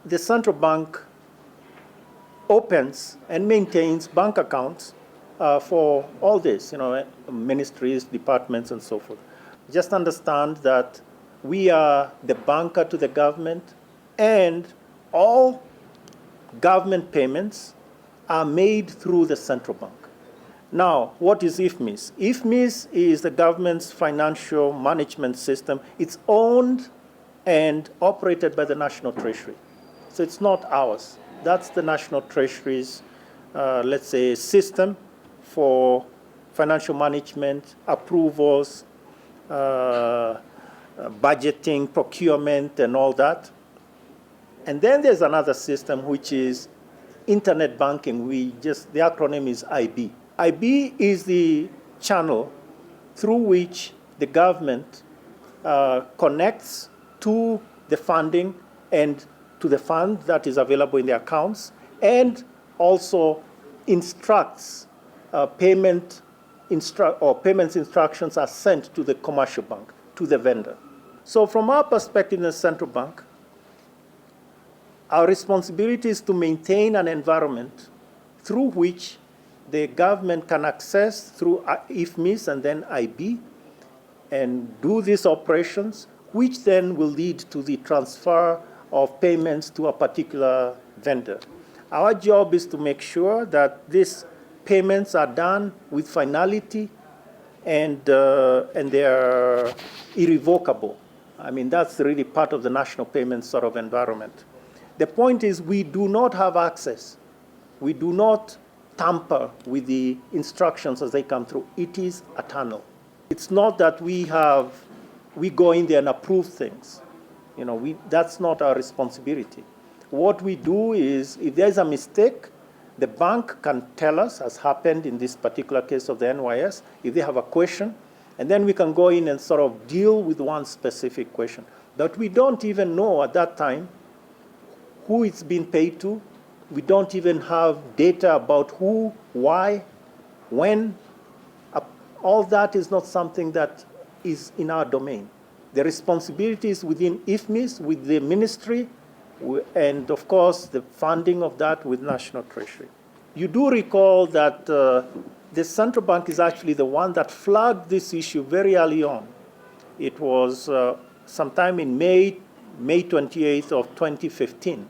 the central bank opens and maintains bank accounts for all this, ministries, departments, and so forth. Just understand that we are the banker to the government, and all government payments are made through the central bank. Now, what is IFMIS? IFMIS is the government's financial management system. It's owned and operated by the National Treasury. So it's not ours. That's the National Treasury's, let's say, system for financial management, approvals, budgeting, procurement, and all that. And then there's another system, which is internet banking. The acronym is IB. IB is the channel through which the government connects to the funding and to the fund that is available in the accounts, and also instructs payments instructions are sent to the commercial bank, to the vendor. So from our perspective in the central bank, our responsibility is to maintain an environment through which the government can access through IFMIS and then IB and do these operations, which then will lead to the transfer of payments to a particular vendor. Our job is to make sure that these payments are done with finality and they are irrevocable. I mean, that's really part of the national payments sort of environment. The point is we do not have access. We do not tamper with the instructions as they come through. It is a tunnel. It's not that we go in there and approve things. That's not our responsibility. What we do is, if there's a mistake, the bank can tell us, as happened in this particular case of the NYS, if they have a question, and then we can go in and sort of deal with one specific question. But we don't even know at that time who it's been paid to. We don't even have data about who, why, when. All that is not something that is in our domain. The responsibility is within IFMIS, with the ministry, and of course the funding of that with National Treasury. You do recall that the central bank is actually the one that flagged this issue very early on. It was sometime in May 28th of 2015.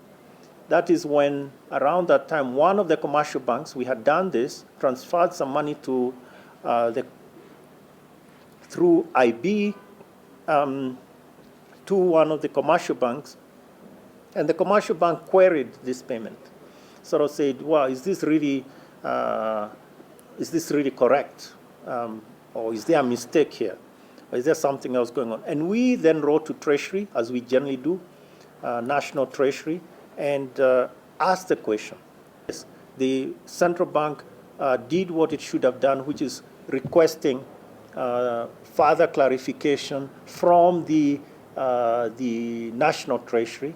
That is when, around that time, one of the commercial banks, we had done this, transferred some money to through IB to one of the commercial banks, and the commercial bank queried this payment. Sort of said, well, is this really correct? Or is there a mistake here? Or is there something else going on? And we then wrote to Treasury, as we generally do, National Treasury, and asked the question. Yes, the central bank did what it should have done, which is requesting further clarification from the National Treasury.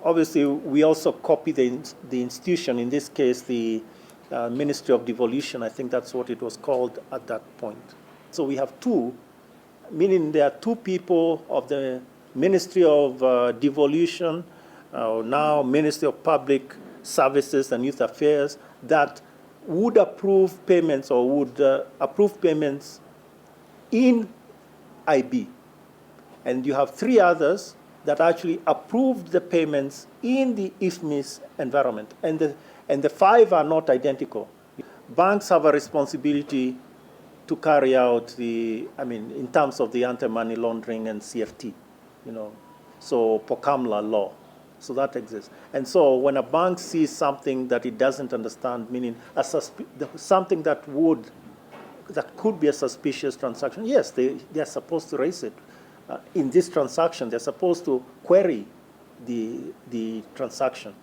Obviously, we also copy the institution, in this case, the Ministry of Devolution. I think that's what it was called at that point. So we have two, meaning there are two people of the Ministry of Devolution, now Ministry of Public Services and Youth Affairs, that would approve payments or would approve payments in IB. And you have three others that actually approved the payments in the IFMIS environment. And the five are not identical. Banks have a responsibility to carry out in terms of the anti-money laundering and CFT, so POCAMLA law. So that exists. And so when a bank sees something that it doesn't understand, meaning something that could be a suspicious transaction, yes, they're supposed to raise it. In this transaction, they're supposed to query the transaction.